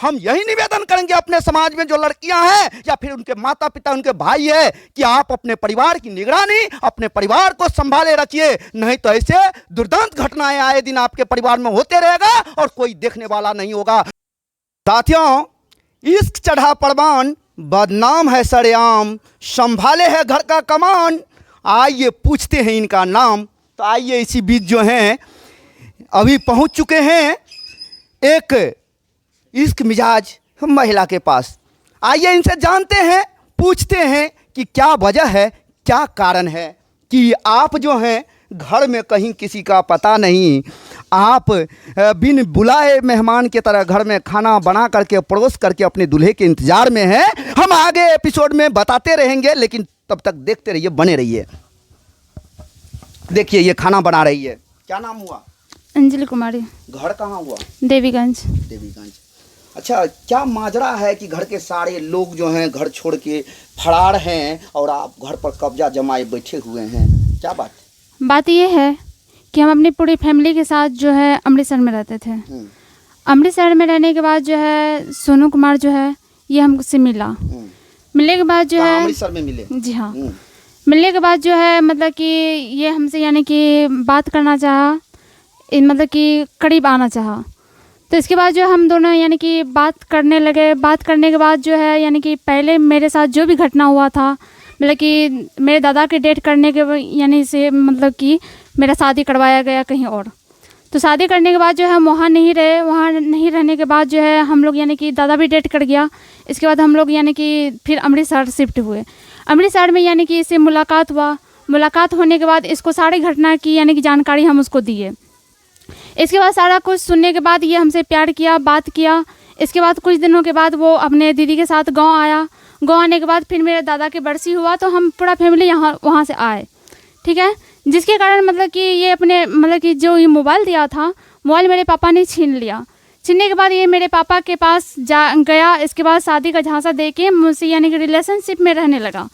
हम यही निवेदन करेंगे अपने समाज में जो लड़कियां हैं या फिर उनके माता पिता, उनके भाई है, कि आप अपने परिवार की निगरानी, अपने परिवार को संभाले रखिए, नहीं तो ऐसे दुर्दांत घटनाएं आए दिन आपके परिवार में होते रहेगा और कोई देखने वाला नहीं होगा। साथियों, इश्क चढ़ा परवान, बदनाम है सरेआम, संभाले है घर का कमान, आइए पूछते हैं इनका नाम। तो आइए इसी बीच जो हैं अभी पहुंच चुके हैं एक इश्क मिजाज महिला के पास। आइए इनसे जानते हैं, पूछते हैं कि क्या वजह है, क्या कारण है कि आप जो हैं घर में कहीं किसी का पता नहीं, आप बिन बुलाए मेहमान की तरह घर में खाना बना करके परोस करके अपने दूल्हे के इंतज़ार में हैं। हम आगे एपिसोड में बताते रहेंगे, लेकिन तब तक देखते रहिए, बने रहिए। देखिए ये खाना बना रही है, क्या नाम हुआ? अंजलि कुमारी। घर कहाँ हुआ? देवीगंज। देवीगंज। अच्छा, क्या माजरा है कि घर के सारे लोग जो हैं घर छोड़ के फरार हैं और आप घर पर कब्जा जमाए बैठे हुए हैं, क्या बात? बात ये है कि हम अपनी पूरी फैमिली के साथ जो है अमृतसर में रहते थे। अमृतसर में रहने के बाद जो है सोनू कुमार जो है ये हमसे मिला। मिलने के बाद जो है अमृतसर में मिले? जी हाँ। मिलने के बाद जो है मतलब कि ये हमसे यानी कि बात करना चाहा, मतलब कि करीब आना चाहा। तो इसके बाद जो हम दोनों यानी कि बात करने लगे। बात करने के बाद जो है यानी कि पहले मेरे साथ जो भी घटना हुआ था, मतलब कि मेरे दादा के डेट करने के यानी से मतलब कि मेरा शादी करवाया गया कहीं और। तो शादी करने के बाद जो है हम वहाँ नहीं रहे। वहाँ नहीं रहने के बाद जो है हम लोग यानी कि दादा भी डेट कर गया। इसके बाद हम लोग यानी कि फिर अमृतसर शिफ्ट हुए। अमृतसर में यानी कि इससे मुलाकात हुआ। मुलाकात होने के बाद इसको सारी घटना की यानी कि जानकारी हम उसको दिए। इसके बाद सारा कुछ सुनने के बाद ये हमसे प्यार किया, बात किया। इसके बाद कुछ दिनों के बाद वो अपने दीदी के साथ गांव आया। गांव आने के बाद फिर मेरे दादा के बरसी हुआ, तो हम पूरा फैमिली यहाँ वहाँ से आए, ठीक है। जिसके कारण मतलब कि ये अपने मतलब कि जो ये मोबाइल दिया था, मोबाइल मेरे पापा ने छीन लिया। छीनने के बाद ये मेरे पापा के पास गया। इसके बाद शादी का झांसा दे के मुझसे यानी कि रिलेशनशिप में रहने लगा।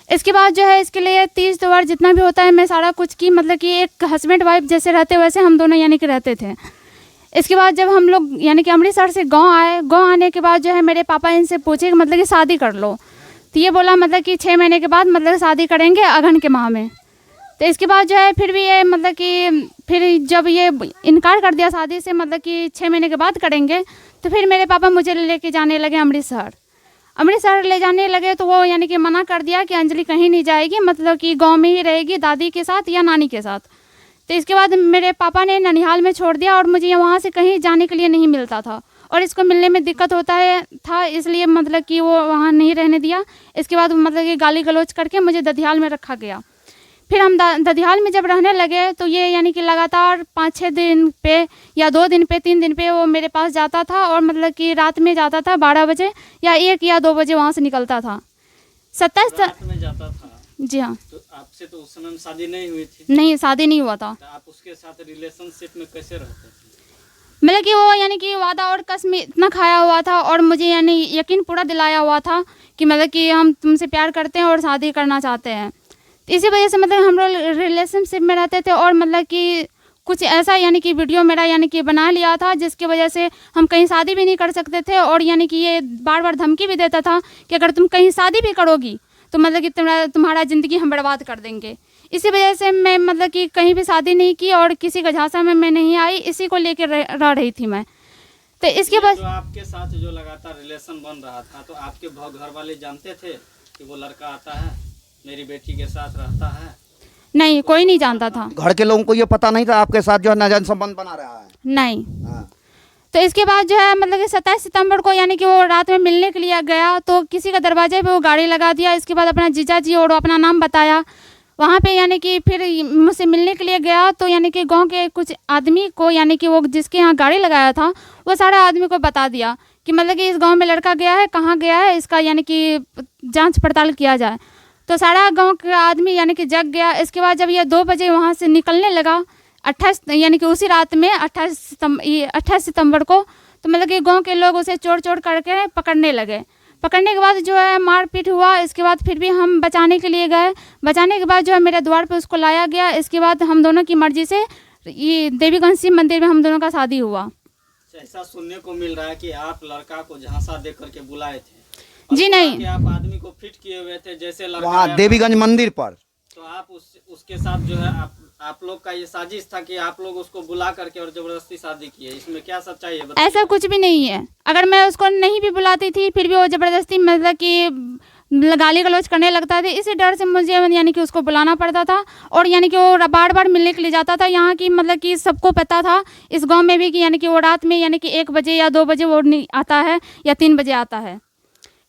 इसके बाद जो है इसके लिए 30 त्योहार जितना भी होता है मैं सारा कुछ की मतलब कि एक हस्बैंड वाइफ जैसे रहते वैसे हम दोनों यानी कि रहते थे। इसके बाद जब हम लोग यानी कि अमृतसर से गांव आए, गांव आने के बाद जो है मेरे पापा इनसे पूछे कि मतलब कि शादी कर लो। तो ये बोला मतलब कि 6 महीने के बाद मतलब शादी करेंगे अगहन के माह में। तो इसके बाद जो है फिर भी ये मतलब कि फिर जब ये इनकार कर दिया शादी से, मतलब कि 6 महीने के बाद करेंगे, तो फिर मेरे पापा मुझे लेके जाने लगे अमृतसर। अमृतसर ले जाने लगे तो वो यानी कि मना कर दिया कि अंजलि कहीं नहीं जाएगी, मतलब कि गांव में ही रहेगी दादी के साथ या नानी के साथ। तो इसके बाद मेरे पापा ने ननिहाल में छोड़ दिया और मुझे वहाँ से कहीं जाने के लिए नहीं मिलता था और इसको मिलने में दिक्कत था, इसलिए मतलब कि वो वहाँ नहीं रहने दिया। इसके बाद मतलब कि गाली गलौज करके मुझे दधियाल में रखा गया। फिर हम दधियाल में जब रहने लगे तो ये यानी कि लगातार 5-6 दिन पे या 2 दिन पे 3 दिन पे वो मेरे पास जाता था और मतलब कि रात में जाता था 12 बजे या 1 या 2 बजे वहाँ से निकलता था। 27 रात में जाता था? जी हाँ। तो आपसे तो उस समय शादी नहीं हुई थी? नहीं, शादी नहीं हुआ था। तो आप उसके साथ रिलेशनशिप में कैसे रहते थे? मतलब कि वो यानी कि वादा और कसम इतना खाया हुआ था और मुझे यानी यकीन पूरा दिलाया हुआ था कि मतलब कि हम तुमसे प्यार करते हैं और शादी करना चाहते हैं। इसी वजह से मतलब हम लोग रिलेशनशिप में रहते थे और मतलब कि कुछ ऐसा यानी कि वीडियो मेरा यानी कि बना लिया था जिसकी वजह से हम कहीं शादी भी नहीं कर सकते थे और यानी कि ये बार बार धमकी भी देता था कि अगर तुम कहीं शादी भी करोगी तो मतलब कि तुम्हारा ज़िंदगी हम बर्बाद कर देंगे। इसी वजह से मैं मतलब कि कहीं भी शादी नहीं की और किसी का झांसा में मैं नहीं आई, इसी को लेकर रह रही थी मैं। तो इसके बाद जो आपके साथ जो लगातार रिलेशन बन रहा था तो आपके घर वाले जानते थे कि वो लड़का आता है मेरी बेटी के साथ रहता है? नहीं, कोई नहीं जानता था। घर के लोगों को ये पता नहीं था आपके साथ जो है नाजायज संबंध बना रहा है? नहीं। तो इसके बाद जो है मतलब कि 27 सितंबर को यानी कि वो रात में मिलने के लिए गया तो किसी का दरवाजे पे वो गाड़ी लगा दिया। इसके बाद अपना जीजा जी और अपना नाम बताया। वहाँ पे यानी कि फिर मुझसे मिलने के लिए गया तो यानी कि गांव के कुछ आदमी को यानी कि वो जिसके यहाँ गाड़ी लगाया था वो सारा आदमी को बता दिया कि मतलब कि इस गाँव में लड़का गया है, कहाँ गया है, इसका यानी कि जाँच पड़ताल किया जाए। तो सारा गांव का आदमी यानी कि जग गया। इसके बाद जब ये 2 बजे वहाँ से निकलने लगा 28 यानी कि उसी रात में 28 सितंबर को, तो मतलब कि गांव के लोग उसे चोर करके पकड़ने लगे। पकड़ने के बाद जो है मारपीट हुआ। इसके बाद फिर भी हम बचाने के लिए गए। बचाने के बाद जो है मेरे द्वार पे उसको लाया गया। इसके बाद हम दोनों की मर्जी से ये देवीगंज शिव मंदिर में हम दोनों का शादी हुआ। ऐसा सुनने को मिल रहा है कि आप लड़का को झांसा दे करके बुलाए थे। जी और नहीं। कि आप आदमी को फिट किए हुए थे जैसे लड़का वहाँ आया देवीगंज मंदिर पर। तो आप उसके साथ जो है आप लोग का ये साजिश था कि आप लोग उसको बुला करके और जबरदस्ती शादी की है, इसमें क्या सच्चाई है बताइए? ऐसा कुछ भी नहीं है। अगर मैं उसको नहीं भी बुलाती थी फिर भी वो ज़बरदस्ती मतलब कि गाली गलौज करने लगता था। इसी डर से मुझे यानी कि उसको बुलाना पड़ता था और यानी कि वो बार बार मिलने के लिए जाता था। यहाँ की मतलब कि सबको पता था इस गांव में भी कि यानी कि वो रात में यानी कि 1 बजे या 2 बजे वो आता है या 3 बजे आता है।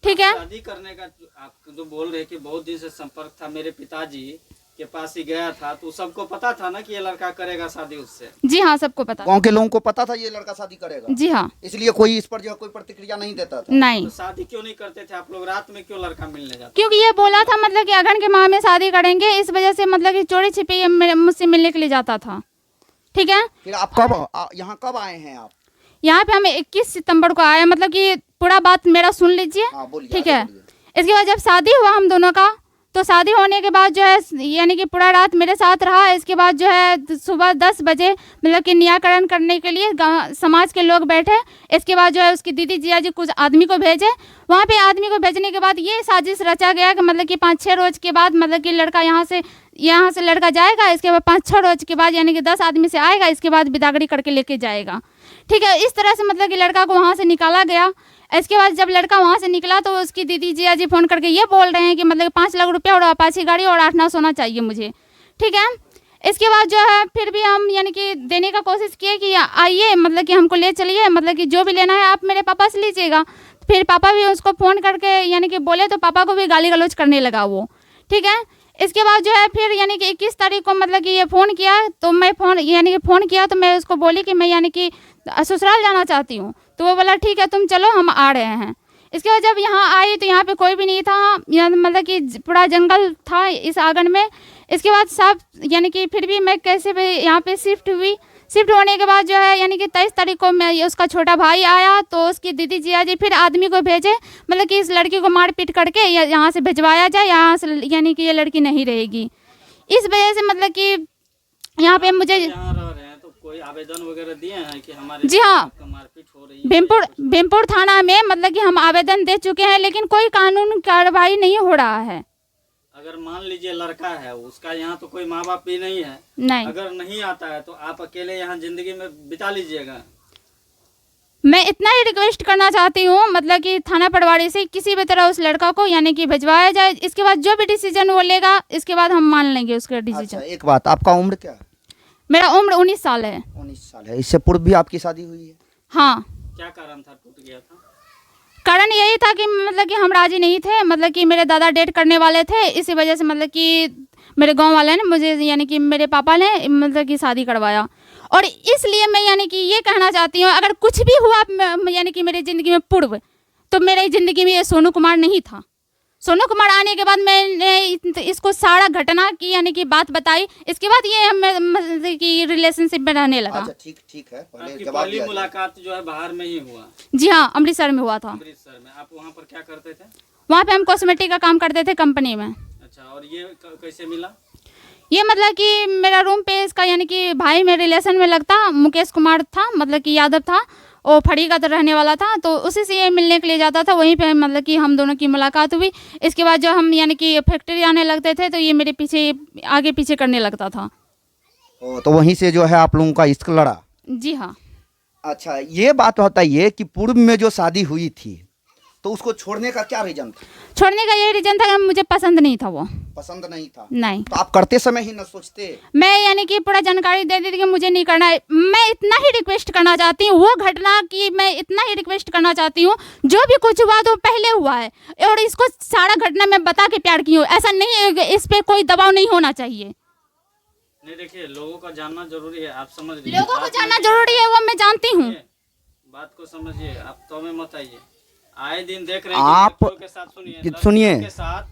ठीक है। शादी करने का आप जो बोल रहे कि बहुत दिन से संपर्क था, मेरे पिताजी के पास ही गया था, तो सबको पता था ना कि ये लड़का करेगा शादी उससे? जी हाँ, सबको पता। गांव के लोगों को पता था ये लड़का शादी करेगा? जी हाँ। इसलिए कोई इस पर जो है कोई प्रतिक्रिया नहीं देता था? नहीं। तो शादी क्यों नहीं करते थे आप लोग? रात में क्यों लड़का मिलने जाते? क्योंकि ये बोला था मतलब कि अगन के माह में शादी करेंगे, इस वजह से मतलब कि चोरी छिपी मुझसे मिलने के लिए जाता था। ठीक है। फिर आप कब यहाँ कब आए हैं आप? यहाँ पे हम 21 सितंबर को आए। मतलब कि पूरा बात मेरा सुन लीजिए। हाँ, बोलिए, ठीक आगे है। बोलिए। इसके बाद जब शादी हुआ हम दोनों का, तो शादी होने के बाद जो है यानी कि पूरा रात मेरे साथ रहा। इसके बाद जो है सुबह 10 बजे मतलब कि निराकरण करने के लिए समाज के लोग बैठे। इसके बाद जो है उसकी दीदी जिया जी कुछ आदमी को भेजे। वहाँ पे आदमी को भेजने के बाद ये साजिश रचा गया कि मतलब कि 5-6 रोज के बाद मतलब कि लड़का यहाँ से लड़का जाएगा। इसके बाद 5-6 रोज के बाद यानी कि 10 आदमी से आएगा, इसके बाद बिदागरी करके लेके जाएगा। ठीक है। इस तरह से मतलब कि लड़का को वहाँ से निकाला गया। इसके बाद जब लड़का वहाँ से निकला तो उसकी दीदी जिया जी फ़ोन करके ये बोल रहे हैं कि मतलब 5 लाख रुपया और अपाची गाड़ी और 8-9 सोना चाहिए मुझे। ठीक है। इसके बाद जो है फिर भी हम यानी कि देने का कोशिश किए कि आइए मतलब कि हमको ले चलिए, मतलब कि जो भी लेना है आप मेरे पापा से लीजिएगा। फिर पापा भी उसको फ़ोन करके यानी कि बोले तो पापा को भी गाली गलौज करने लगा वो। ठीक है। इसके बाद जो है फिर यानी कि 21 तारीख को मतलब कि ये फ़ोन किया, तो मैं फ़ोन किया तो मैं उसको बोली कि मैं यानी कि ससुराल जाना चाहती हूँ। तो वो बोला ठीक है तुम चलो, हम आ रहे हैं। इसके बाद जब यहाँ आई तो यहाँ पे कोई भी नहीं था, मतलब कि पूरा जंगल था इस आंगन में। इसके बाद सब यानी कि फिर भी मैं कैसे भी यहाँ पे शिफ्ट हुई। शिफ्ट होने के बाद जो है यानी कि 23 तारीख को मैं उसका छोटा भाई आया, तो उसकी दीदी जिया जी फिर आदमी को भेजे मतलब कि इस लड़की को मार पीट करके यहाँ से भिजवाया जाए, यहाँ से यानी कि ये लड़की नहीं रहेगी। इस वजह से मतलब कि यहाँ पे मुझे यहाँ रह रहे हैं तो कोई आवेदन वगैरह दिए हैं कि हमारे जी हाँ, मारपीट हो रही है? भीमपुर थाना में मतलब कि हम आवेदन दे चुके हैं, लेकिन कोई कानून कार्रवाई नहीं हो रहा है। अगर मान लीजिए लड़का है, उसका यहाँ तो कोई माँ बाप भी नहीं है, नहीं, अगर नहीं आता है तो आप अकेले यहाँ जिंदगी में बिता लीजिएगा? मैं इतना ही रिक्वेस्ट करना चाहती हूँ मतलब कि थाना पटवारी से किसी भी तरह उस लड़का को यानी कि भिजवाया जाए। इसके बाद जो भी डिसीजन वो लेगा इसके बाद हम मान लेंगे उसका डिसीजन। अच्छा, एक बात, आपका उम्र क्या है? मेरा उम्र 19 साल है। 19 साल है। इससे पूर्व भी आपकी शादी हुई है? हाँ। क्या कारण था टूट गया था? कारण यही था कि मतलब कि हम राजी नहीं थे, मतलब कि मेरे दादा डेट करने वाले थे। इसी वजह से मतलब कि मेरे गांव वाले ने मुझे यानी कि मेरे पापा ने मतलब कि शादी करवाया। और इसलिए मैं यानी कि ये कहना चाहती हूँ, अगर कुछ भी हुआ यानी कि मेरी ज़िंदगी में पूर्व, तो मेरी ज़िंदगी में ये सोनू कुमार नहीं था। सोनू कुमार आने के बाद मैंने इसको सारा घटना की यानी कि बात बताई। इसके बाद ये मतलब कि रिलेशनशिप में रहने लगा। अच्छा, ठीक है, पहले आपकी जवाब पहली दिया मुलाकात जो है बाहर में ही हुआ? जी हाँ, अमृतसर में हुआ था। अमृतसर में। आप वहाँ पर क्या करते थे? वहाँ पे हम कॉस्मेटिक का काम करते थे कंपनी में। अच्छा, और ये कैसे मिला? ये मतलब कि मेरा रूम पे इसका यानी कि भाई मेरे रिलेशन में लगता मुकेश कुमार था, मतलब कि यादव था, वो फड़ी का तो रहने वाला था, तो उसी से ये मिलने के लिए जाता था। वहीं पे मतलब कि हम दोनों की मुलाकात हुई। इसके बाद जो हम यानी कि फैक्ट्री आने लगते थे तो ये मेरे पीछे आगे पीछे करने लगता था। तो वहीं से जो है आप लोगों का इश्क लड़ा? जी हाँ। अच्छा, ये बात बताइए कि पूर्व में जो शादी हुई थी तो उसको छोड़ने का क्या रीजन था? छोड़ने का ये रीजन था कि मुझे पसंद नहीं था वो। पसंद नहीं था? नहीं। तो आप करते समय ही न सोचते? मैं यानी कि पूरा जानकारी दे दी थी कि मुझे नहीं करना है। मैं इतना ही रिक्वेस्ट करना चाहती हूँ वो घटना की, मैं इतना ही रिक्वेस्ट करना चाहती हूँ जो भी कुछ हुआ तो पहले हुआ है और इसको सारा घटना मैं बता के प्यार की हूँ। ऐसा नहीं है, इस पर कोई दबाव नहीं होना चाहिए। नहीं, देखिए लोगों का जानना जरूरी है, आप समझ लीजिए। लोगों को जानना जरूरी है, वो मैं जानती हूँ। बात को समझिए, आप तो में मत आइए। आए दिन देख रहे हैं आप कि लड़कियों के साथ सुनिए के साथ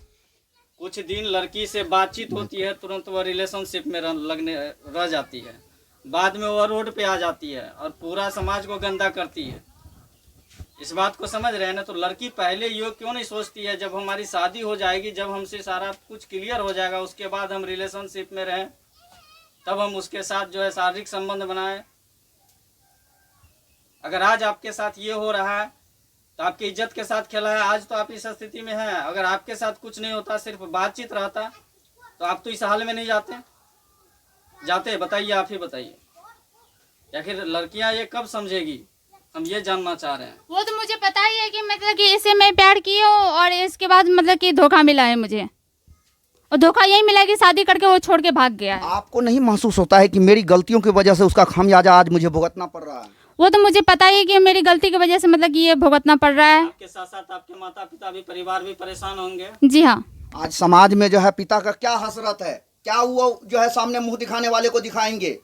कुछ दिन लड़की से बातचीत होती है, तुरंत वह रिलेशनशिप में रह जाती है, बाद में वह रोड पे आ जाती है और पूरा समाज को गंदा करती है। इस बात को समझ रहे हैं ना? तो लड़की पहले ये क्यों नहीं सोचती है जब हमारी शादी हो जाएगी, जब हमसे सारा कुछ क्लियर हो जाएगा, उसके बाद हम रिलेशनशिप में रहें, तब हम उसके साथ जो है शारीरिक संबंध बनाएं। अगर आज आपके साथ ये हो रहा है तो आपकी इज्जत के साथ खेला है, आज तो आप इस स्थिति में हैं। अगर आपके साथ कुछ नहीं होता, सिर्फ बातचीत रहता, तो आप तो इस हाल में नहीं जाते। बताइए, आप ही बताइए। आखिर लड़कियां ये कब समझेगी, हम ये जानना चाह रहे हैं। वो तो मुझे पता ही है कि मतलब कि इससे मैं प्यार की हूँ और इसके बाद मतलब कि धोखा मिला है मुझे, और धोखा यही मिला है कि शादी करके वो छोड़ के भाग गया है। आपको नहीं महसूस होता है कि मेरी गलतियों की वजह से उसका खामियाजा आज मुझे भुगतना पड़ रहा है? वो तो मुझे पता ही है कि मेरी गलती की वजह से मतलब कि ये भुगतना पड़ रहा है। आपके साथ साथ आपके माता पिता भी, परिवार भी परेशान होंगे। जी हाँ। आज समाज में जो है पिता का क्या हसरत है, क्या वो जो है सामने मुंह दिखाने वाले को दिखाएंगे?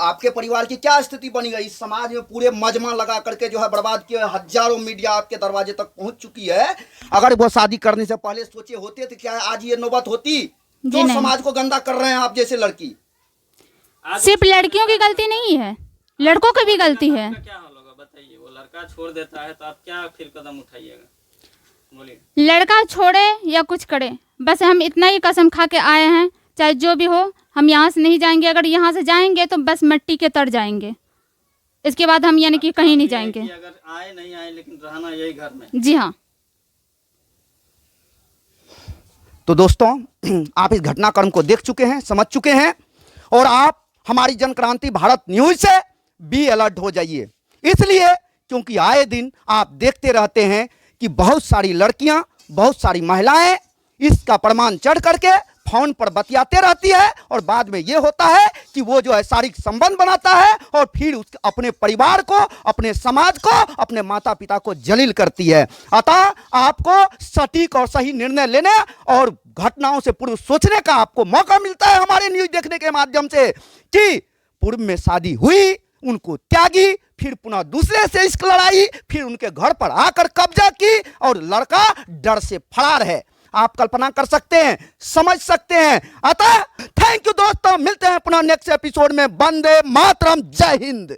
आपके परिवार की क्या स्थिति बनी गई? इस समाज में पूरे मजमा लगा करके जो है बर्बाद किए। हजारों मीडिया आपके दरवाजे तक पहुंच चुकी है। अगर वो शादी करने से पहले सोचे होते तो क्या आज ये नौबत होती? जो समाज को गंदा कर रहे हैं आप जैसे लड़की। सिर्फ लड़कियों की गलती नहीं है, लड़कों की भी गलती है। क्या हाल होगा बताइए? वो लड़का छोड़ देता है तो आप क्या फिर कदम उठाइएगा, बोलिए। लड़का छोड़े या कुछ करे, बस हम इतना ही कसम खा के आए हैं, चाहे जो भी हो हम यहाँ से नहीं जाएंगे। अगर यहाँ से जाएंगे तो बस मिट्टी के तर जाएंगे, इसके बाद हम यानी कि कहीं नहीं जाएंगे। अगर आए नहीं आए लेकिन रहना यही घर में। जी हाँ। तो दोस्तों, आप इस घटनाक्रम को देख चुके हैं, समझ चुके हैं, और आप हमारी जनक्रांति भारत न्यूज से भी अलर्ट हो जाइए। इसलिए क्योंकि आए दिन आप देखते रहते हैं कि बहुत सारी लड़कियां, बहुत सारी महिलाएं इसका प्रमाण चढ़ करके फोन पर बतियाते रहती है, और बाद में ये होता है कि वो जो है शारीरिक संबंध बनाता है और फिर उसके अपने परिवार को, अपने समाज को, अपने माता पिता को जलील करती है। अतः आपको सटीक और सही निर्णय लेने और घटनाओं से पूर्व सोचने का आपको मौका मिलता है हमारे न्यूज देखने के माध्यम से, कि पूर्व में शादी हुई, उनको त्यागी, फिर पुनः दूसरे से इश्क लड़ाई, फिर उनके घर पर आकर कब्जा की, और लड़का डर से फरार है। आप कल्पना कर सकते हैं, समझ सकते हैं। अतः थैंक यू दोस्तों, मिलते हैं पुनः नेक्स्ट एपिसोड में। वंदे मातरम, जय हिंद।